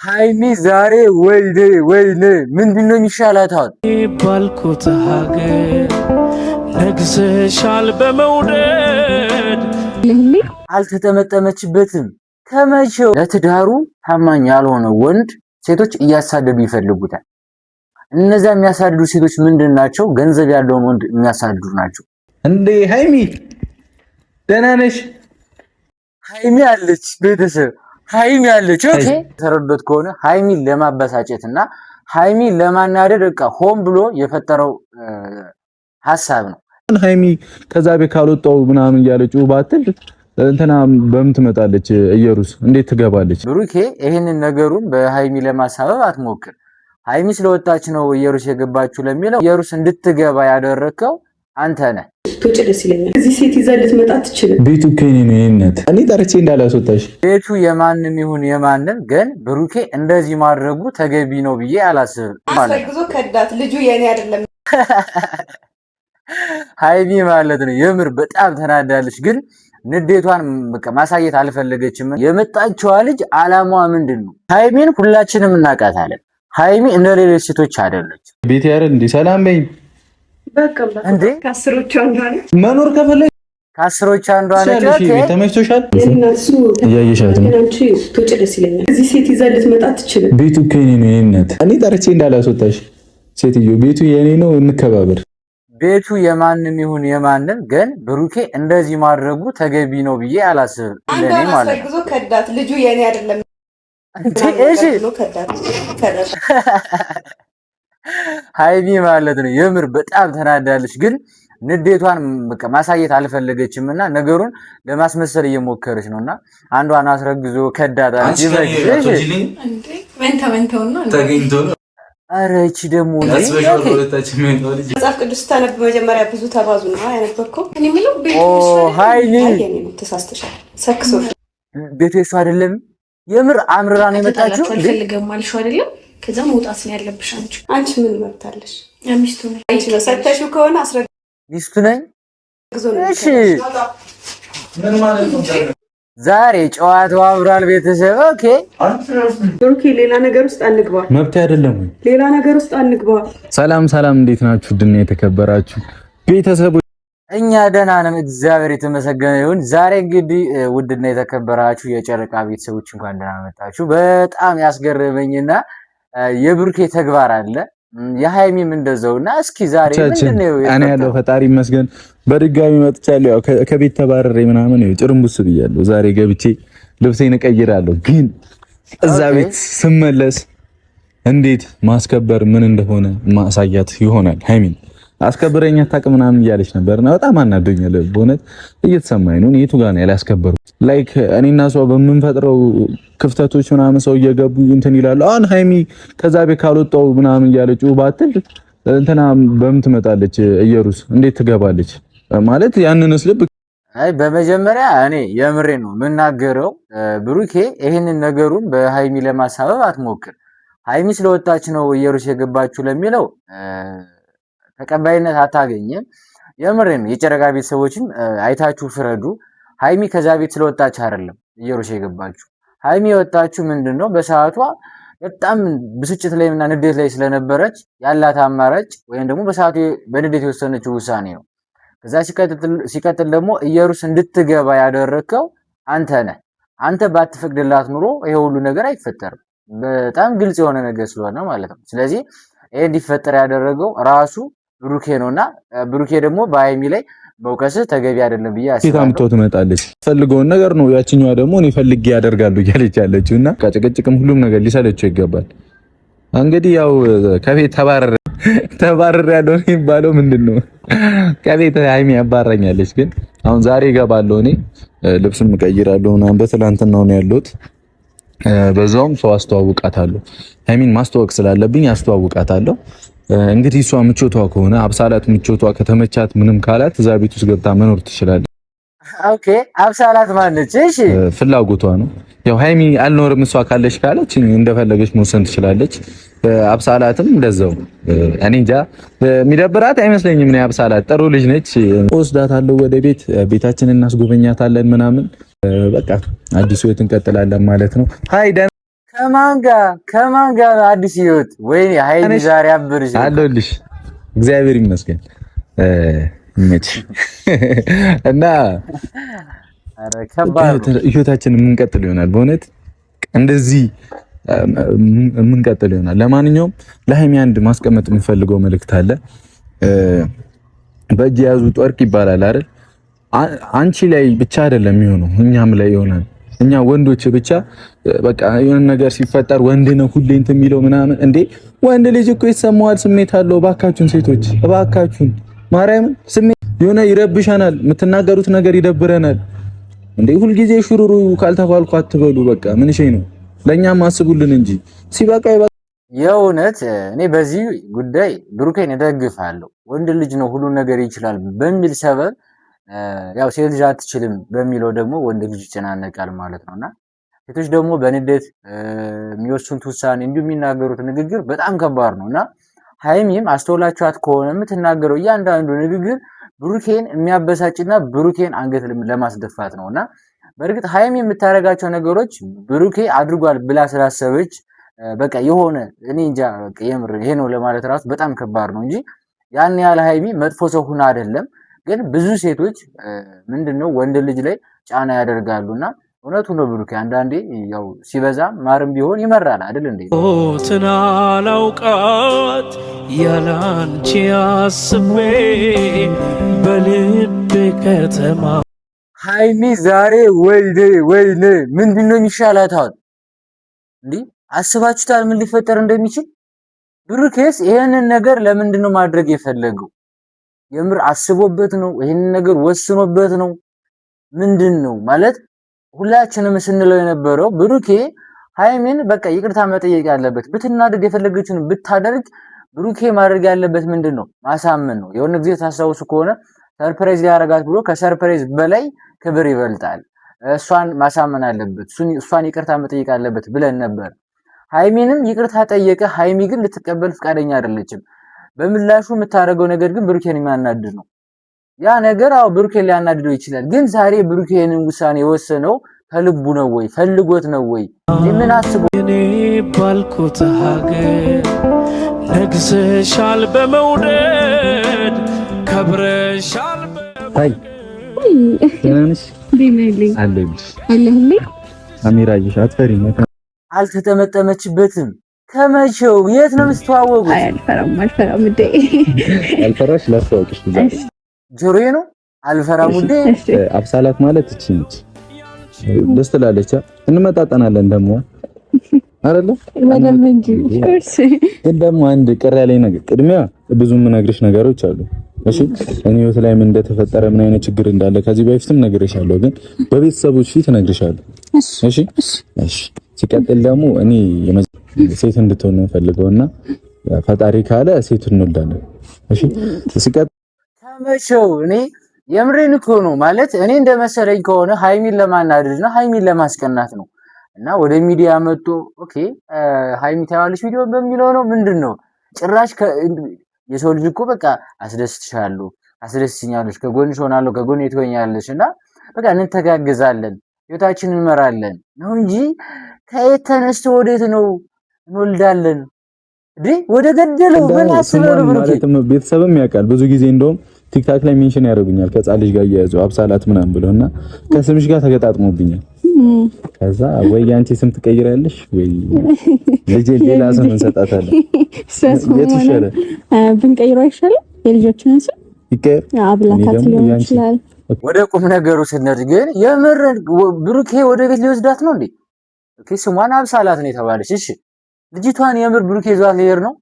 ሃይሚ ዛሬ ወይኔ ምንድነው የሚሻላት? ባልኩት ሀገር ነግሰሻል በመውደድ አልተጠመጠመችበትም። ከመቼው ለትዳሩ ታማኝ ያልሆነ ወንድ ሴቶች እያሳደዱ ይፈልጉታል። እነዛ የሚያሳድዱ ሴቶች ምንድን ናቸው? ገንዘብ ያለውን ወንድ የሚያሳድዱ ናቸው። እንዴ ሃይሚ ደህና ነሽ? ሃይሚ አለች ቤተሰብ ሃይሚ አለች። ኦኬ ተረዶት ከሆነ ሃይሚን ለማበሳጨትና ሃይሚን ለማናደድ በቃ ሆን ብሎ የፈጠረው ሐሳብ ነው። ሃይሚ ከዛ ቤት ካልወጣው ምናምን እያለች ባትል እንትና በምን ትመጣለች? ኢየሩስ እንዴት ትገባለች? ብሩኬ ይሄንን ነገሩን በሃይሚ ለማሳበብ አትሞክር። ሃይሚ ስለወጣች ነው ኢየሩስ የገባችው ለሚለው ኢየሩስ እንድትገባ ያደረከው አንተ ነህ። ቶጭ ደስ ይለኛል። እዚህ ሴት ይዛ ልትመጣ ትችል። ቤቱ ከኔ ነው የእነት እኔ ጠርቼ እንዳላስወጣሽ። ቤቱ የማንም ይሁን የማንም ግን ብሩኬ እንደዚህ ማድረጉ ተገቢ ነው ብዬ አላስብም። አስፈግዞ ከዳት ልጁ የኔ አይደለም ሃይሚ ማለት ነው። የምር በጣም ተናዳለች፣ ግን ንዴቷን በቃ ማሳየት አልፈለገችም። የመጣችዋ ልጅ አላማዋ ምንድነው? ሃይሚን ሁላችንም እናውቃታለን። ሃይሚ እንደ ሌሎች ሴቶች አይደለች። ቤት ያረን እንዴ ሰላም በይ እንዴ ከአስሮቹ አንዷ ነች። መኖር ከፈለግሽ ከአስሮቹ አንዷ ነች። ኦኬ ተመችቶሻል? እነሱ እያየሻት ነው። አንቺ ቶጭ ደስ ይለኛል። እዚህ ሴት ይዛ ልትመጣ ትችል። ቤቱ ከኔ ነው የእነት እኔ ጠርቼ እንዳላስወጣሽ። ሴትዮ ቤቱ የኔ ነው፣ እንከባበር። ቤቱ የማንም ይሁን የማንም ግን ብሩኬ እንደዚህ ማድረጉ ተገቢ ነው ብዬ አላስብም። እንደኔ ማለት ነው። አስፈግዞ ከዳት ልጁ የኔ አይደለም። እሺ ሃይሚ ማለት ነው። የምር በጣም ተናዳለች፣ ግን ንዴቷን በቃ ማሳየት አልፈለገችም እና ነገሩን ለማስመሰል እየሞከረች ነውና አንዷን አስረግዞ ከዳታለች። ኧረ እቺ ደግሞ መጽሐፍ ቅዱስ ታነብ መጀመሪያ ብዙ ተባዙ ነው ያነበብከው። እኔ ምለው ሃይሚ ተሳስተሻል። ሰክሶ ቤቱ የሱ አይደለም። የምር አምርራ ነው የመጣችው። አልፈልግም አልሽው አይደለም? ከዛ መውጣት ነው ያለብሽ። አንቺ ምን መብታለሽ? ሚስቱ ነኝ። አንቺ ሰተሽው ከሆነ ሚስቱ ነኝ። እሺ ምን ማለት ነው? ዛሬ ጨዋታው አብሯል ቤተሰብ። ኦኬ ኦኬ፣ ሌላ ነገር ውስጥ አንግባ። መብት አይደለም ወይ? ሌላ ነገር ውስጥ አንግባ። ሰላም ሰላም፣ እንዴት ናችሁ? ድና የተከበራችሁ ቤተሰቦች፣ እኛ ደህና ነን፣ እግዚአብሔር የተመሰገነ ይሁን። ዛሬ እንግዲህ ውድና የተከበራችሁ የጨረቃ ቤተሰቦች እንኳን ደህና መጣችሁ። በጣም ያስገረመኝና የብሩኬ ተግባር አለ የሃይሚም እንደዛውና እስኪ ዛሬ ምንድነው? እኔ ያለው ፈጣሪ ይመስገን በድጋሚ መጥቻለሁ። ያው ከቤት ተባረሬ ምናምን ነው ጭርምቡስ ብያለሁ። ዛሬ ገብቼ ልብሴን እቀይራለሁ። ግን እዛ ቤት ስመለስ እንዴት ማስከበር ምን እንደሆነ ማሳያት ይሆናል። ሃይሚን አስከብረኛ አታውቅም ምናምን እያለች ነበርና በጣም አናዶኛል። በእውነት እየተሰማኝ ነው። የቱ ጋር ነው ያላስከበሩ? ላይክ እኔና እሷ በምንፈጥረው ክፍተቶች ምናምን ሰው እየገቡ እንትን ይላሉ። አሁን ሃይሚ ከዛ ቤት ካልወጣው ምናምን እያለች ባትል እንትና በምን ትመጣለች? ኢየሩስ እንዴት ትገባለች? ማለት ያንንስ ልብ አይ በመጀመሪያ እኔ የምሬ ነው የምናገረው። ብሩኬ ይሄንን ነገሩን በሃይሚ ለማሳበብ አትሞክር። ሃይሚ ስለወጣች ነው ኢየሩስ የገባችው ለሚለው ተቀባይነት አታገኝም። የምሬ ነው። የጨረቃ ቤተሰቦችም አይታችሁ ፍረዱ። ሃይሚ ከዛ ቤት ስለወጣች አይደለም ኢየሩስ የገባችው። ሃይሚ የወጣችው ምንድነው በሰዓቷ በጣም ብስጭት ላይ እና ንዴት ላይ ስለነበረች ያላት አማራጭ ወይም ደግሞ በሰዓቱ በንዴት የወሰነችው ውሳኔ ነው። ከዛ ሲቀጥል ደግሞ ኢየሩስ እንድትገባ ያደረከው አንተ ነህ። አንተ ባትፈቅድላት ኑሮ ይሄ ሁሉ ነገር አይፈጠርም። በጣም ግልጽ የሆነ ነገር ስለሆነ ማለት ነው። ስለዚህ ይሄ እንዲፈጠር ያደረገው ራሱ ብሩኬ ነውና ብሩኬ ደግሞ በሃይሚ ላይ በውቀስ ተገቢ አይደለም ብዬ አስባለሁ። ታምቶ ትመጣለች ፈልገውን ነገር ነው። ያቺኛዋ ደግሞ እኔ ፈልጌ ያደርጋሉ እያለች ያለችውና ጭቅጭቅም ሁሉም ነገር ሊሰለቸው ይገባል። እንግዲህ ያው ከቤት ተባረር ያለው የሚባለው ምንድነው? ከቤት ሃይሚ ያባረኛለች። ግን አሁን ዛሬ እገባለሁ እኔ ልብስም እቀይራለሁ እና በትላንትናው ነው ያለሁት። በዛውም ሰው አስተዋውቃታለሁ። ሃይሚን ማስተዋወቅ ስላለብኝ አስተዋውቃታለሁ። እንግዲህ እሷ ምቾቷ ከሆነ አብሳላት ምቾቷ ከተመቻት ምንም ካላት እዛ ቤት ውስጥ ገብታ መኖር ትችላለች። ኦኬ አብሳላት ማለች እሺ ፍላጎቷ ነው። ያው ሃይሚ አልኖርም እሷ ካለች ካለች እንደፈለገች መወሰን ትችላለች። አብሳላትም እንደዛው እኔ እንጃ የሚደብራት አይመስለኝም። እኔ አብሳላት ጥሩ ልጅ ነች። ወስዳታለሁ ወደ ቤታችንን እናስጎበኛታለን ምናምን በቃ አዲስ ህይወት እንቀጥላለን ማለት ነው። ሃይ ከማን ጋር አዲስ ህይወት? ወይኔ ሀይሚ ዛሬ አብርሽ አለሁልሽ። እግዚአብሔር ይመስገን ይመችሽ እና ህይወታችን የምንቀጥል ይሆናል። በእውነት እንደዚህ የምንቀጥል ይሆናል። ለማንኛውም ለሀይሚ አንድ ማስቀመጥ የምፈልገው መልእክት አለ። በእጅ የያዙት ወርቅ ይባላል አይደል? አንቺ ላይ ብቻ አይደለም የሚሆነው፣ እኛም ላይ ይሆናል። እኛ ወንዶች ብቻ በቃ የሆነ ነገር ሲፈጠር ወንድ ነው ሁሌ እንትን የሚለው ምናምን። እንዴ ወንድ ልጅ እኮ ይሰማዋል፣ ስሜት አለው። እባካችሁን ሴቶች እባካችሁን ማርያምን፣ ስሜት የሆነ ይረብሻናል፣ የምትናገሩት ነገር ይደብረናል። እንዴ ሁልጊዜ ሹሩሩ ካልተባልኩ አትበሉ። በቃ ምን ነው ለኛም አስቡልን እንጂ ሲበቃ የእውነት እኔ በዚህ ጉዳይ ብሩኬን እደግፋለሁ። ወንድ ልጅ ነው ሁሉ ነገር ይችላል በሚል ሰበብ ያው ሴት ልጅ አትችልም በሚለው ደግሞ ወንድ ልጅ ይጨናነቃል ማለት ነውና ሴቶች ደግሞ በንዴት የሚወስኑት ውሳኔ እንዲሁ የሚናገሩት ንግግር በጣም ከባድ ነውና ሃይሚም አስተውላችኋት ከሆነ የምትናገረው እያንዳንዱ ንግግር ብሩኬን የሚያበሳጭና ብሩኬን አንገት ለማስደፋት ነውና በእርግጥ ሃይሚ የምታረጋቸው ነገሮች ብሩኬ አድርጓል ብላ ስላሰበች በቃ የሆነ እኔ እንጃ በቃ የምር ይሄ ነው ለማለት ራሱ በጣም ከባድ ነው እንጂ ያን ያህል ሃይሚ መጥፎ ሰው ሆና አይደለም። ግን ብዙ ሴቶች ምንድነው ወንድ ልጅ ላይ ጫና ያደርጋሉና እውነቱ ነው ብሩኬ አንዳንዴ ያው ሲበዛ ማርም ቢሆን ይመራል አይደል እንዴ? ትናላውቃት ያላንቺ አስቤ በልቤ ከተማ ሃይሚ ዛሬ ወይኔ ምንድነው የሚሻላት አሁን እንዴ? አስባችሁታል ምን ሊፈጠር እንደሚችል? ብሩኬስ ይሄንን ነገር ለምንድነው ማድረግ የፈለገው? የምር አስቦበት ነው? ይሄንን ነገር ወስኖበት ነው? ምንድነው ማለት ሁላችንም ስንለው የነበረው ብሩኬ ሃይሚን በቃ ይቅርታ መጠየቅ ያለበት ብትናደድ የፈለገችውን ብታደርግ ብሩኬ ማድረግ ያለበት ምንድነው ማሳመን ነው። የሆነ ጊዜ ታስታውሱ ከሆነ ሰርፕራይዝ ሊያረጋት ብሎ ከሰርፕራይዝ በላይ ክብር ይበልጣል። እሷን ማሳመን አለበት፣ እሷን ይቅርታ መጠየቅ አለበት ብለን ነበር። ሃይሚንም ይቅርታ ጠየቀ። ሃይሚ ግን ልትቀበል ፍቃደኛ አይደለችም። በምላሹ የምታደርገው ነገር ግን ብሩኬን የሚያናድድ ነው። ያ ነገር አው ብሩኬን ሊያናድደው ይችላል። ግን ዛሬ ብሩኬንን ውሳኔ የወሰነው ከልቡ ነው ወይ ፈልጎት ነው ወይ ምን አስቦ? እኔ ባልኩት ሀገር ነግሰሻል በመውደድ ከብረሻል አይ ትናንሽ ቢሜልኝ አለልኝ አሚራ ይሻት ፈሪ ነው አልተጠመጠመችበትም። ከመቼው የት ነው የምትተዋወቁት? አይ አልፈራም እንዴ አልፈራሽ ላስተዋውቅሽ ጆሮዬ ነው አልፈራም እንዴ። አብሳላት ማለት እቺ ነች። ደስ ትላለች። እንመጣጠናለን ደግሞ አይደለ ወደም እንጂ እሺ። ደግሞ አንድ ቅር ያለኝ ነገር ቅድሚያ ብዙ የምነግርሽ ነገሮች አሉ። እሺ እኔ ህይወት ላይ ምን እንደተፈጠረ ምን አይነት ችግር እንዳለ ከዚህ በፊትም ነግሬሻለሁ፣ ግን በቤተሰቦች ፊት ነግሬሻለሁ። እሺ እሺ። ሲቀጥል ደግሞ እኔ ሴት እንድትሆን ነው ፈልገውና ፈጣሪ ካለ ሴት እንወልዳለን። እሺ ሲቀጥል ከመቼው እኔ የምሬን እኮ ነው ማለት እኔ እንደመሰለኝ ከሆነ ሃይሚን ለማናደድና ሃይሚን ለማስቀናት ነው። እና ወደ ሚዲያ መጥቶ ኦኬ ሃይሚ ታያለሽ ቪዲዮ በሚለው ነው ምንድነው ጭራሽ የሰው ልጅ እኮ በቃ አስደስትሻለሁ፣ አስደስትኛለሽ፣ ከጎንሽ ሆናለሁ፣ ከጎን ትሆኛለሽ እና በቃ እንተጋገዛለን፣ ህይወታችንን እንመራለን ነው እንጂ ከየት ተነስቶ ወዴት ነው እንወልዳለን እንዴ? ወደ ገደለው ምን አስበው ነው ማለት ቤተሰብም ያውቃል። ብዙ ጊዜ እንደውም ቲክታክ ላይ ሜንሽን ያደርጉኛል ከጻ ልጅ ጋር እያያዙ አብሳላት ምናምን ብለውና ከስምሽ ጋር ተገጣጥሞብኛል። ከዛ ወይ ያንቺ ስም ትቀይራለሽ ወይ ልጅ ሌላ ስም እንሰጣታለን። የት ይሻላል? ብንቀይረው አይሻልም? የልጆችን ስም ይቀር አብላታት ሊሆን ይችላል። ወደ ቁም ነገሩ ስንሄድ ግን የምር ብሩኬ ወደ ቤት ሊወስዳት ነው እንዴ? ኦኬ ስሟን አብሳላት ነው የተባለች። እሺ ልጅቷን የምር ብሩኬ ይዟት ሊሄድ ነው?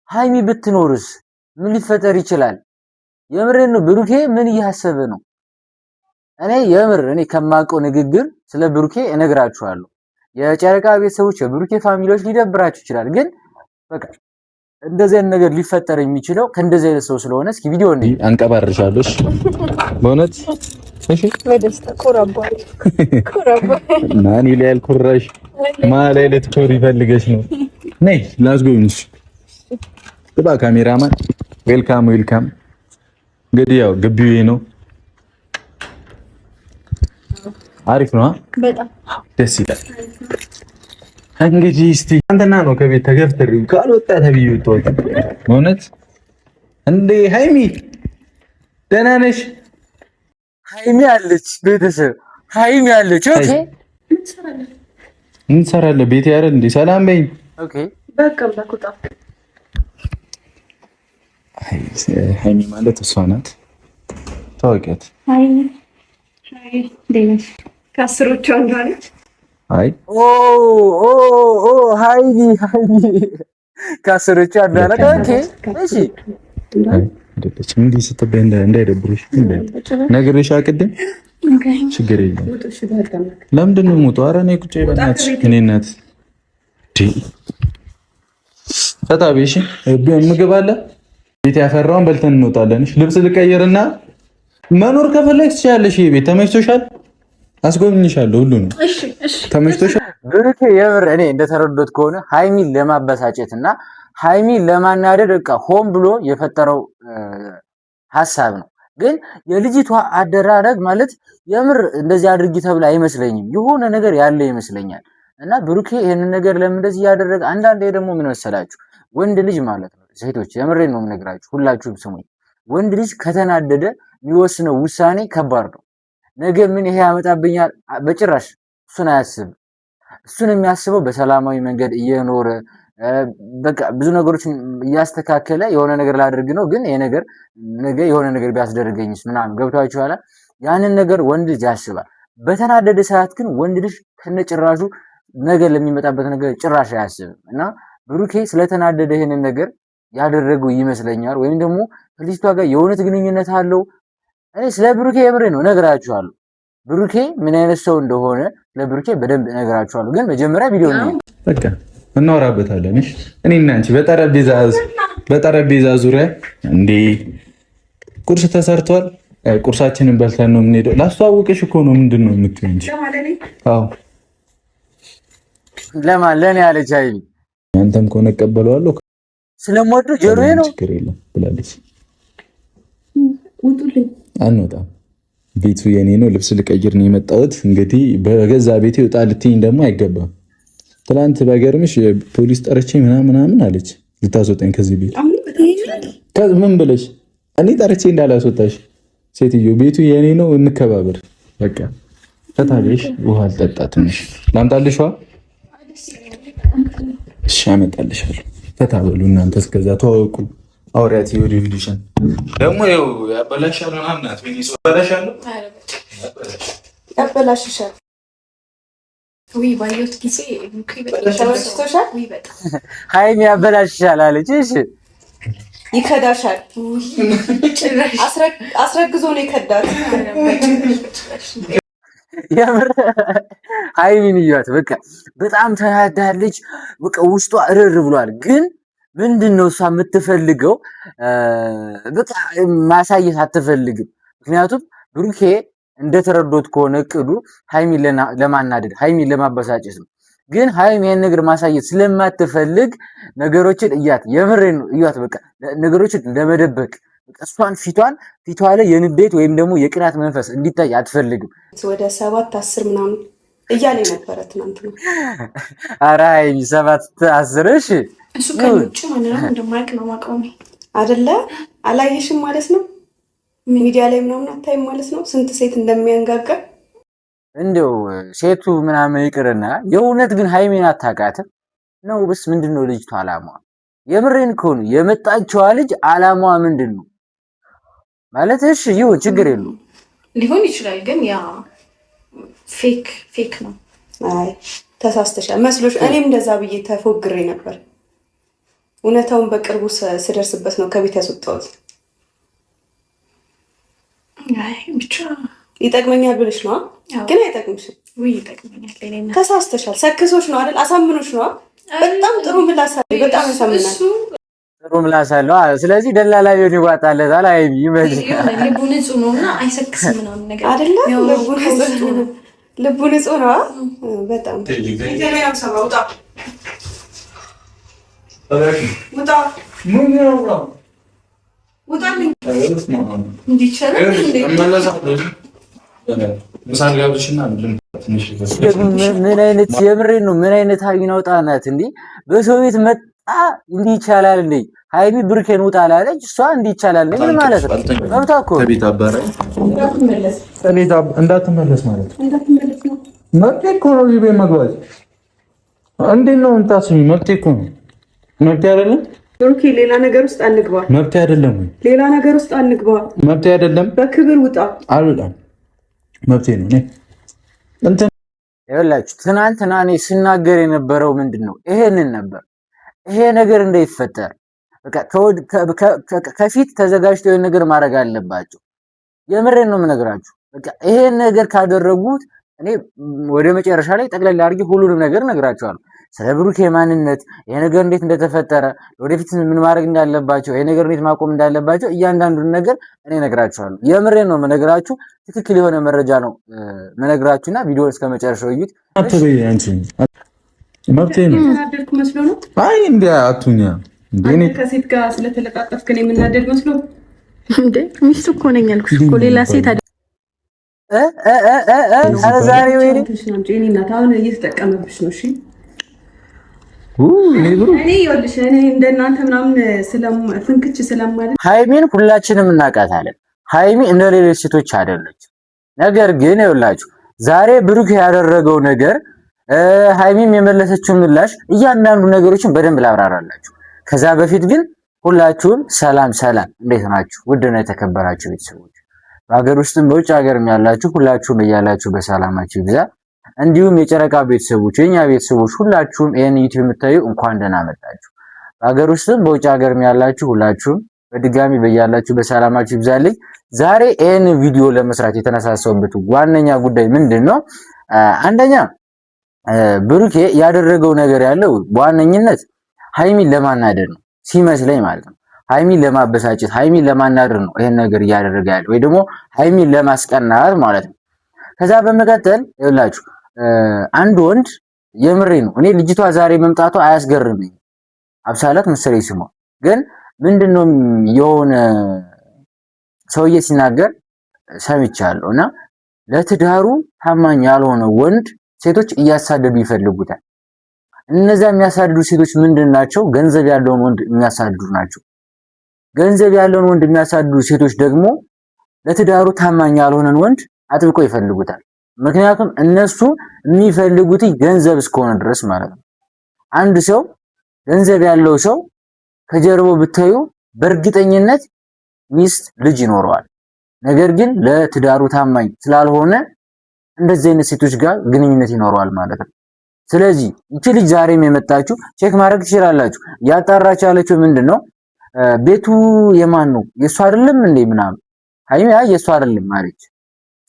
ሃይሚ ብትኖርስ ምን ሊፈጠር ይችላል? የምሬን ነው። ብሩኬ ምን እያሰበ ነው? እኔ ከማውቀው ንግግር ስለ ብሩኬ እነግራችኋለሁ። የጨረቃ ቤተሰቦች የብሩኬ ፋሚሊዎች ሊደብራችሁ ይችላል፣ ግን በቃ እንደዚህ አይነት ነገር ሊፈጠር የሚችለው ከእንደዚህ አይነት ሰው ስለሆነ እስኪ ቪዲዮ ነው አንቀባርሻለሽ በእውነት እሺ። በደስታ ኮራባል ማን ይላል ኩራሽ ማለት ልትኮሪ ፈልገሽ ነው? ነይ ላስጎብኝሽ። ግባ ካሜራማን። ዌልካም። እንግዲህ ያው ግቢው ነው። አሪፍ ነው። በጣም ደስ ይላል። እንግዲህ እስቲ አንተና ነው ከቤት ተገፍተሪው ካልወጣ ተብዬ ወጣሁት። እውነት እንዴ ሃይሚ ደህና ነሽ? ሃይሚ አለች፣ ቤተሰብ ሃይሚ አለች። ኦኬ ምን ትሰራለህ? ቤት ያረ እንዴ ሰላም በይኝ። ኦኬ በቃ በቁጣ ሃይሚ ማለት እሷ ናት። ታውቂያት? ሃይሚ ደነሽ ከአስሮቹ አንዷ ነች። አይ ሃይሚ ከአስሮቹ አንዷ ናት። ኦኬ እሺ አይደለችም። እንዲህ ስትበይ እንዳይደብሩሽ ነግሬሽ ቅድም ችግር የለም። ለምንድን ነው የምወጣው? ኧረ እኔ ቁጭ በእናትሽ እኔ እናት ፈታ በይ እሺ። ምግብ አለ ቤት ያፈራውን በልተን እንወጣለን። ልብስ ልቀይርና መኖር ከፈለግሽ ትችያለሽ። ይሄ ቤት ተመችቶሻል? አስጎብኝሻለሁ። ሁሉንም ተመችቶሻል? ብሩኬ የምር እኔ እንደተረዶት ከሆነ ሃይሚን ለማበሳጨትና ሃይሚን ለማናደድ በቃ ሆን ብሎ የፈጠረው ሐሳብ ነው። ግን የልጅቷ አደራረግ ማለት የምር እንደዚህ አድርጊ ተብላ አይመስለኝም። የሆነ ነገር ያለ ይመስለኛል። እና ብሩኬ ይሄንን ነገር ለምን እንደዚህ ያደረገ? አንዳንዴ ደግሞ ምን መሰላችሁ ወንድ ልጅ ማለት ነው ሴቶች፣ የምሬን ነው የምነግራችሁ፣ ሁላችሁም ስሙኝ። ወንድ ልጅ ከተናደደ የሚወስነው ውሳኔ ከባድ ነው። ነገ ምን ይሄ ያመጣብኛል? በጭራሽ እሱን አያስብም። እሱን የሚያስበው በሰላማዊ መንገድ እየኖረ በቃ ብዙ ነገሮችን እያስተካከለ የሆነ ነገር ላድርግ ነው፣ ግን ይሄ ነገር ነገ የሆነ ነገር ቢያስደርገኝስ ምናምን ገብቷችሁ ኋላ ያንን ነገር ወንድ ልጅ ያስባል። በተናደደ ሰዓት ግን ወንድ ልጅ ከነጭራሹ ነገር ለሚመጣበት ነገር ጭራሽ አያስብም። እና ብሩኬ ስለተናደደ ይሄንን ነገር ያደረገው ይመስለኛል። ወይም ደግሞ ከልጅቷ ጋር የእውነት ግንኙነት አለው። እኔ ስለ ብሩኬ የምሬ ነው እነግራችኋለሁ። ብሩኬ ምን አይነት ሰው እንደሆነ ለብሩኬ በደንብ እነግራችኋለሁ። ግን መጀመሪያ ቪዲዮ ነው በቃ እናወራበታለን። እሺ እኔና አንቺ በጠረጴዛ ዙሪያ እንዴ ቁርስ ተሰርቷል። ቁርሳችንን በልተን ነው የምንሄደው። ላስተዋውቅሽ እኮ ነው። ምንድን ነው የምትይው እንጂ? አዎ ለኔ አለች አይቢ። አንተም ከሆነ እቀበለዋለሁ ስለምወደው ጆሮዬ ነው ችግር የለም ብላለች። ውጡልኝ። አንወጣም። ቤቱ የኔ ነው። ልብስ ልቀይር ነው የመጣሁት። እንግዲህ በገዛ ቤቴ ውጣ ልትይኝ ደግሞ አይገባም። ትናንት በገርምሽ ፖሊስ ጠርቼ ምናምን አለች ልታስወጣኝ ከዚህ ቤት። ምን ብለሽ? እኔ ጠርቼ እንዳላስወጣሽ ሴትዮ፣ ቤቱ የኔ ነው፣ እንከባበር በቃ። ፈታለሽ። ውሃ አልጠጣ ትንሽ ላምጣልሽ? ውሃ እሺ አመጣልሻለሁ። ፈታ በሉ እናንተ። እስከዛ ተዋወቁ። አውሪያት ይወዲሽን ደግሞ ይኸው ያበላሻል ምናምን ናት። ምን ይሰው ያበላሽሻል። ወይ ባየሁት ጊዜ ተበስቶሻል። ወይ በጣም ሃይሚ ያበላሽሻል አለች። እሺ ይከዳሻል። አስረግዞ ነው የከዳት። የምር ሃይሚን እያት በቃ በጣም ተናዳለች። በቃ ውስጧ እርር ብሏል። ግን ምንድነው እሷ የምትፈልገው? በቃ ማሳየት አትፈልግም። ምክንያቱም ብሩኬ እንደተረዶት ከሆነ እቅዱ ሃይሚን ለማናደድ ሃይሚን ለማበሳጨት ነው። ግን ሃይሚ ይሄን ነገር ማሳየት ስለማትፈልግ ነገሮችን እያት፣ የምሬን ነው እያት። በቃ ነገሮችን ለመደበቅ እሷን ፊቷ ላይ የንዴት ወይም ደግሞ የቅናት መንፈስ እንዲታይ አትፈልግም። ወደ 7-10 ምናምን እያለ ነበረ ትናንት ነው። ኧረ ሃይሚ 7-10 እሺ። እሱ ከውጭ ማንንም እንደማያውቅ ነው ማቀው አይደለ? አላየሽም ማለት ነው። ሚዲያ ላይ ምናምን አታይም ማለት ነው። ስንት ሴት እንደሚያንጋጋ እንደው ሴቱ ምናምን ይቅርና የእውነት ግን ሃይሚን አታውቃትም ነው ብስ? ምንድነው ልጅቷ አላማዋ? የምሬን ከሆነ የመጣችዋ ልጅ አላማዋ ምንድነው ማለት? እሺ ይሁን ችግር የለውም ሊሆን ይችላል። ግን ያ ፌክ ነው። አይ ተሳስተሻል መስሎሽ። እኔም እንደዛ ብዬ ተፎግሬ ነበር። እውነታውን በቅርቡ ስደርስበት ነው ከቤት ያስወጣሁት። አይ ብቻ ይጠቅመኛል ብለሽ ነው፣ ግን አይጠቅምሽም። ወይ ይጠቅመኛል ለኔና ተሳስተሻል። ሰክሶሽ ነው አይደል? አሳምኖሽ ነው። በጣም ጥሩ ምላስ አለ። በጣም ያሳምናል። ጥሩ ምላስ አለው። ስለዚህ ደላላ ቢሆን ይዋጣለታል። አይ ይመጣ ልቡ ንጹህ ነውና አይሰክስም ምናምን ነገር አይደለ? ልቡ ንጹህ ነው። በጣም ምሳን ጋብሽና ትንሽ ምን አይነት የምሬን ነው? ምን አይነት ሀይሚን አውጣናት እንዴ? በሰው ቤት መጣ እንዲህ ይቻላል እንዴ? ሀይሚ ብሩኬን ውጣ አላለች፣ እሷ እንዲህ ይቻላል እንዴ? ምን ማለት ነው? መብቷ እኮ ከቤት አባራይ እንዳትመለስ ማለት ነው። መብቴ እኮ ነው ቤት መግባት። እንዴት ነው እንታስሚ? መብቴ እኮ ነው። መብቴ አይደለም ብሩኬ? ሌላ ነገር ውስጥ አንግባ። መብቴ አይደለም። ሌላ ነገር ውስጥ አንግባ። መብቴ አይደለም። በክብር ውጣ። አልወጣም። መብቴ ነው። ይኸውላችሁ ትናንትና እኔ ስናገር የነበረው ምንድን ነው? ይሄንን ነበር። ይሄ ነገር እንዳይፈጠር በቃ ከፊት ተዘጋጅተው የሆነ ነገር ማድረግ አለባቸው። የምሬን ነው የምነግራችሁ። በቃ ይሄን ነገር ካደረጉት እኔ ወደ መጨረሻ ላይ ጠቅላላ አድርጌ ሁሉንም ነገር እነግራቸዋለሁ። ስለ ብሩኬ ማንነት፣ ይሄ ነገር እንዴት እንደተፈጠረ፣ ወደፊት ምን ማድረግ እንዳለባቸው፣ ይሄ ነገር እንዴት ማቆም እንዳለባቸው እያንዳንዱን ነገር እኔ እነግራቸዋለሁ። የምሬን ነው የምነግራችሁ። ትክክል የሆነ መረጃ ነው የምነግራችሁና ቪዲዮ እስከ መጨረሻው እዩት። አትበይ አንቺ መብቴ ነው። ተናደድኩ መስሎ ነው? አይ እንዴ አቱኛ እንዴ ከሴት ጋር ስለተለቃቀፍክ ነው የምናደድ መስሎ እንዴ? ሚስቱ እኮ ነኝ ያልኩሽ እኮ ሌላ ሴት ዛሬ ወይ እኔ እናት አሁን እየተጠቀመብሽ ነው። እሺ እኔ ይኸውልሽ እኔ እንደናንተ ምናምን ፍንክች ስለማለት ሀይሚን ሁላችንም እናውቃታለን። ሀይሚ እንደ ሌሎች ሴቶች አይደለች። ነገር ግን ይኸውላችሁ ዛሬ ብሩክ ያደረገው ነገር ሀይሚም የመለሰችው ምላሽ እያንዳንዱ ነገሮችን በደንብ ላብራራላችሁ። ከዛ በፊት ግን ሁላችሁም ሰላም ሰላም፣ እንዴት ናችሁ? ውድና የተከበራችሁ ቤተሰቦች በሀገር ውስጥም በውጭ ሀገርም ያላችሁ ሁላችሁም እያላችሁ በሰላማችሁ ይብዛ። እንዲሁም የጨረቃ ቤተሰቦች የኛ ቤተሰቦች ሁላችሁም ይሄን ዩቲዩብ የምታዩ እንኳን ደህና መጣችሁ። በሀገር ውስጥም በውጭ ሀገርም ያላችሁ ሁላችሁም በድጋሚ በያላችሁ በሰላማችሁ ይብዛልኝ። ዛሬ ይሄን ቪዲዮ ለመስራት የተነሳሳውበት ዋነኛ ጉዳይ ምንድነው? አንደኛ ብሩኬ ያደረገው ነገር ያለው በዋነኝነት ሀይሚን ለማናደድ ነው ሲመስለኝ ማለት ነው። ሀይሚን ለማበሳጨት፣ ሀይሚን ለማናደድ ነው ይሄን ነገር እያደረገ ያለው ወይ ደግሞ ሀይሚን ለማስቀናት ማለት ነው። ከዛ በመቀጠል ይኸውላችሁ አንድ ወንድ የምሬ ነው እኔ ልጅቷ ዛሬ መምጣቷ አያስገርመኝ። አብሳላት መሰለኝ ስሟ። ግን ምንድነው የሆነ ሰውዬ ሲናገር ሰምቻለሁ እና ለትዳሩ ታማኝ ያልሆነ ወንድ ሴቶች እያሳደዱ ይፈልጉታል። እነዛ የሚያሳድዱ ሴቶች ምንድናቸው? ገንዘብ ያለውን ወንድ የሚያሳድዱ ናቸው። ገንዘብ ያለውን ወንድ የሚያሳድዱ ሴቶች ደግሞ ለትዳሩ ታማኝ ያልሆነን ወንድ አጥብቀው ይፈልጉታል። ምክንያቱም እነሱ የሚፈልጉት ገንዘብ እስከሆነ ድረስ ማለት ነው። አንድ ሰው ገንዘብ ያለው ሰው ከጀርባው ብታዩ በእርግጠኝነት ሚስት ልጅ ይኖረዋል። ነገር ግን ለትዳሩ ታማኝ ስላልሆነ እንደዚህ አይነት ሴቶች ጋር ግንኙነት ይኖረዋል ማለት ነው። ስለዚህ እቺ ልጅ ዛሬም የመጣችው ቼክ ማድረግ ትችላላችሁ። ያጣራች ያለችው ምንድነው? ቤቱ የማን ነው? የሷ አይደለም እንዴ ምናምን ሀይሚ የሷ አይደለም ማለች።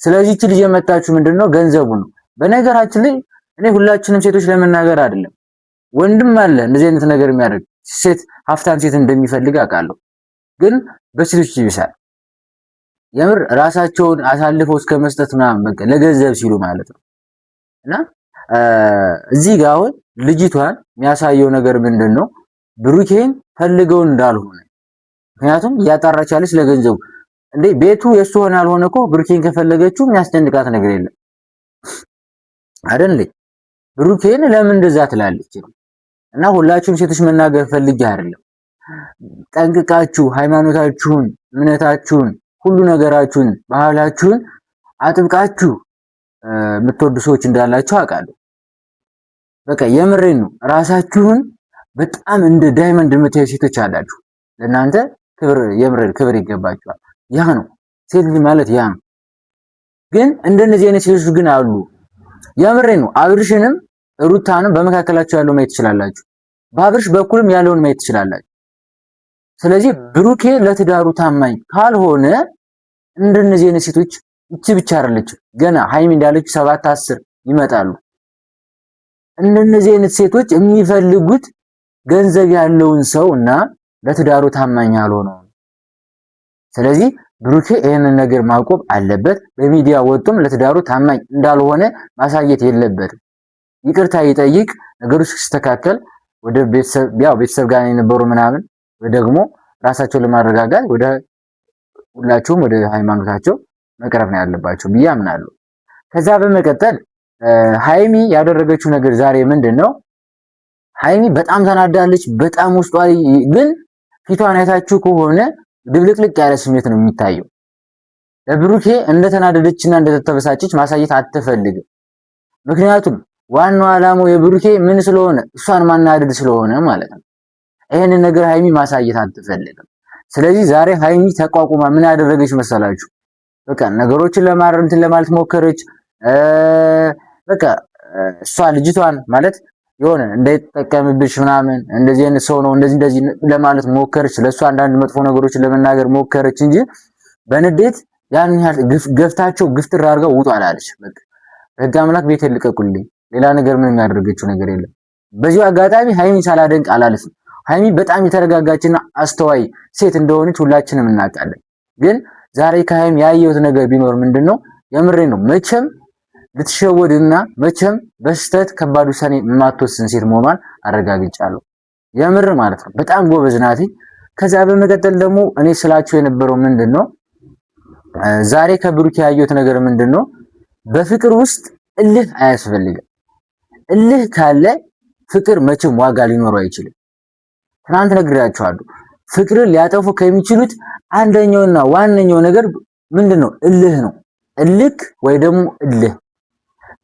ስለዚህ እቺ ልጅ የመጣችው ምንድነው? ገንዘቡ ነው። በነገራችን ላይ እኔ ሁላችንም ሴቶች ለመናገር አይደለም ወንድም አለ እንደዚህ አይነት ነገር የሚያደርግ ሴት ሀብታም ሴት እንደሚፈልግ አውቃለሁ። ግን በሴቶች ይብሳል። የምር ራሳቸውን አሳልፈው እስከ መስጠት ምናምን በቃ ለገንዘብ ሲሉ ማለት ነው። እና እዚህ ጋር አሁን ልጅቷን የሚያሳየው ነገር ምንድነው? ብሩኬን ፈልገው እንዳልሆነ። ምክንያቱም እያጣራች ያለች ለገንዘቡ እንዴ ቤቱ የሱ ሆነ አልሆነ እኮ ብሩኬን ከፈለገችው የሚያስጨንቃት ነገር የለም አይደል? ብሩኬን ለምን እንደዛ ትላለች? እና ሁላችሁም ሴቶች መናገር ፈልጌ አይደለም። ጠንቅቃችሁ ሃይማኖታችሁን፣ እምነታችሁን፣ ሁሉ ነገራችሁን፣ ባህላችሁን አጥብቃችሁ የምትወዱ ሰዎች እንዳላችሁ አውቃለሁ። በቃ የምሬን ነው። ራሳችሁን በጣም እንደ ዳይመንድ የምታዩ ሴቶች አላችሁ። ለእናንተ ክብር የምሬን ክብር ይገባችኋል። ያ ነው ሴት ልጅ ማለት ያ ነው። ግን እንደነዚህ አይነት ሴቶች ግን አሉ። የምሬን ነው። አብርሽንም ሩታንም በመካከላቸው ያለው ማየት ትችላላችሁ። በአብርሽ በኩልም ያለውን ማየት ትችላላችሁ። ስለዚህ ብሩኬ ለትዳሩ ታማኝ ካልሆነ እንደነዚህ አይነት ሴቶች እቺ ብቻ አይደለች፣ ገና ሃይሚ እንዳለች 7 10 ይመጣሉ። እንደነዚህ አይነት ሴቶች የሚፈልጉት ገንዘብ ያለውን ሰው እና ለትዳሩ ታማኝ ያልሆነው። ስለዚህ ብሩኬ ይሄንን ነገር ማቆም አለበት። በሚዲያ ወጥቶም ለትዳሩ ታማኝ እንዳልሆነ ማሳየት የለበትም። ይቅርታ ይጠይቅ፣ ነገሮች ሲስተካከል ወደ ቤተሰብ ጋር የነበሩ ምናምን ወይ ደግሞ ራሳቸውን ለማረጋጋት ወደ ሁላቸውም ወደ ሃይማኖታቸው መቅረብ ነው ያለባቸው ብዬ አምናለሁ። ከዛ በመቀጠል ሃይሚ ያደረገችው ነገር ዛሬ ምንድነው? ሃይሚ በጣም ተናዳለች። በጣም ውስጧ ግን ፊቷን አይታችሁ ከሆነ ድብልቅልቅ ያለ ስሜት ነው የሚታየው። ለብሩኬ እንደተናደደችና እንደተበሳጨች ማሳየት አትፈልግም። ምክንያቱም ዋናው ዓላማው የብሩኬ ምን ስለሆነ እሷን ማናደድ ስለሆነ ማለት ነው። ይሄንን ነገር ሃይሚ ማሳየት አትፈልግም። ስለዚህ ዛሬ ሃይሚ ተቋቁማ ምን ያደረገች መሰላችሁ? በቃ ነገሮችን ለማለት ሞከረች። በቃ እሷ ልጅቷን ማለት የሆነ እንዳይጠቀምብሽ ምናምን እንደዚህ አይነት ሰው ነው እንደዚህ ለማለት ሞከረች። ለሷ አንዳንድ መጥፎ ነገሮችን ለመናገር ሞከረች እንጂ በንዴት ያን ያህል ገፍታቸው ግፍትር አድርገው ውጡ አላለች። በቃ በህግ አምላክ ቤት ልቀቁልኝ። ሌላ ነገር ምንም ያደረገችው ነገር የለም። በዚሁ አጋጣሚ ሃይሚ ሳላደንቅ አላልፍም። ሃይሚ በጣም የተረጋጋችና አስተዋይ ሴት እንደሆነች ሁላችንም እናውቃለን። ግን ዛሬ ከሃይሚ ያየሁት ነገር ቢኖር ምንድነው? የምሬ ነው። መቼም ልትሸወድና መቼም በስተት ከባድ ውሳኔ የማትወስን ሴት መሆኗን አረጋግጫለሁ። የምር ማለት ነው። በጣም ጎበዝ ናት። ከዛ በመቀጠል ደግሞ እኔ ስላችሁ የነበረው ምንድነው? ዛሬ ከብሩክ ያየሁት ነገር ምንድነው? በፍቅር ውስጥ እልህ አያስፈልግም። እልህ ካለ ፍቅር መቼም ዋጋ ሊኖረው አይችልም። ትናንት ነግሬያችኋለሁ። ፍቅርን ሊያጠፉ ከሚችሉት አንደኛውና ዋነኛው ነገር ምንድነው? እልህ ነው። እልክ ወይ ደግሞ እልህ።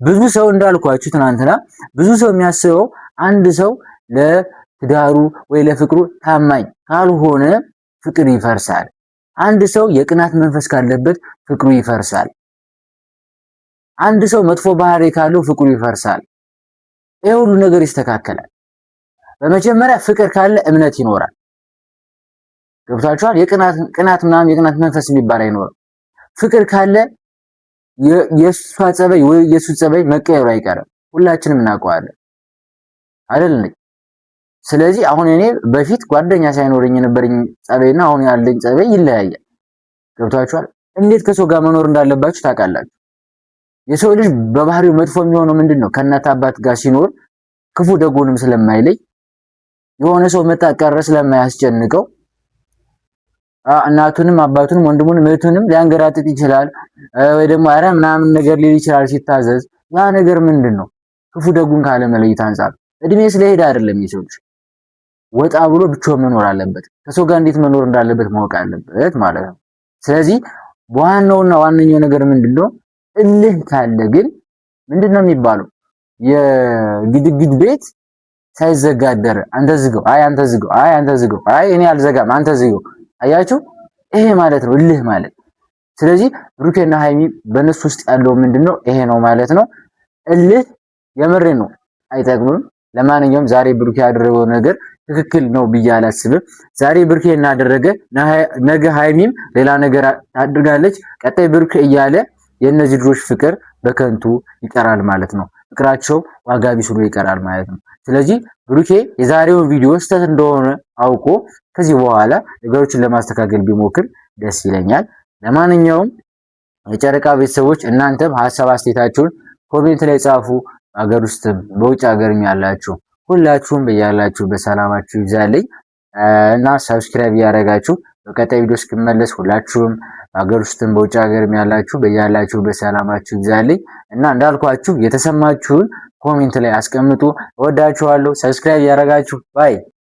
ብዙ ሰው እንዳልኳችሁ ትናንትና ብዙ ሰው የሚያስበው አንድ ሰው ለትዳሩ ወይ ለፍቅሩ ታማኝ ካልሆነ ፍቅር ይፈርሳል። አንድ ሰው የቅናት መንፈስ ካለበት ፍቅሩ ይፈርሳል። አንድ ሰው መጥፎ ባህሪ ካለው ፍቅሩ ይፈርሳል። ይሄ ሁሉ ነገር ይስተካከላል። በመጀመሪያ ፍቅር ካለ እምነት ይኖራል። ገብታችኋል? ቅናት መንፈስ የሚባል አይኖርም። ፍቅር ካለ የሷ ጸባይ ወይ የሱ ጸባይ መቀየሩ አይቀርም። ሁላችንም እናውቀዋለን አይደል? ስለዚህ አሁን እኔ በፊት ጓደኛ ሳይኖረኝ የነበረኝ ጸባይና አሁን ያለኝ ጸባይ ይለያያል። ገብታችኋል? እንዴት ከሰው ጋር መኖር እንዳለባችሁ ታውቃላችሁ። የሰው ልጅ በባህሪው መጥፎ የሚሆነው ምንድነው? ከእናት አባት ጋር ሲኖር ክፉ ደጉንም ስለማይለይ የሆነ ሰው መጣ ቀረ ስለማያስጨንቀው እናቱንም አባቱንም ወንድሙንም እህቱንም ሊያንገራጥጥ ይችላል። ወይ ደግሞ አረ ምናምን ነገር ሊል ይችላል ሲታዘዝ። ያ ነገር ምንድነው? ክፉ ደጉን ካለ መለየት አንፃር እድሜ ስለሄደ አይደለም። የሰው ልጅ ወጣ ብሎ ብቻውን መኖር አለበት። ከሰው ጋር እንዴት መኖር እንዳለበት ማወቅ አለበት ማለት ነው። ስለዚህ ዋናውና ዋነኛው ነገር ምንድነው? እልህ ካለ ግን ምንድነው የሚባለው? የግድግድ ቤት ሳይዘጋደር አንተ ዝገው፣ አይ አንተ ዝገው፣ አይ አንተ ዝገው፣ አይ እኔ አልዘጋም አንተ ዝገው። አያችሁ? ይሄ ማለት ነው እልህ ማለት። ስለዚህ ብሩኬና ሃይሚ በነሱ ውስጥ ያለው ምንድነው? ይሄ ነው ማለት ነው። እልህ የምሬ ነው አይጠቅምም። ለማንኛውም ዛሬ ብሩኬ ያደረገው ነገር ትክክል ነው ብዬ አላስብም። ዛሬ ብሩኬ እናደረገ ነገ ሃይሚም ሌላ ነገር ታድርጋለች። ቀጣይ ብሩኬ እያለ የእነዚህ ልጆች ፍቅር በከንቱ ይቀራል ማለት ነው። ፍቅራቸው ዋጋ ቢስ ሆኖ ይቀራል ማለት ነው። ስለዚህ ብሩኬ የዛሬውን ቪዲዮ ስህተት እንደሆነ አውቆ ከዚህ በኋላ ነገሮችን ለማስተካከል ቢሞክር ደስ ይለኛል። ለማንኛውም የጨረቃ ቤተሰቦች እናንተም ሐሳብ አስተያየታችሁን ኮሜንት ላይ ጻፉ። ሀገር ውስጥም በውጭ ሀገርም ያላችሁ ሁላችሁም በያላችሁ በሰላማችሁ ይብዛልኝ እና ሰብስክራይብ ያደረጋችሁ በቀጣይ ቪዲዮ እስክመለስ ሁላችሁም ሀገር ውስጥም በውጭ ሀገርም ያላችሁ በያላችሁ በሰላማችሁ ይብዛልኝ እና እንዳልኳችሁ የተሰማችሁን ኮሜንት ላይ አስቀምጡ። እወዳችኋለሁ። ሰብስክራይብ ያደረጋችሁ ባይ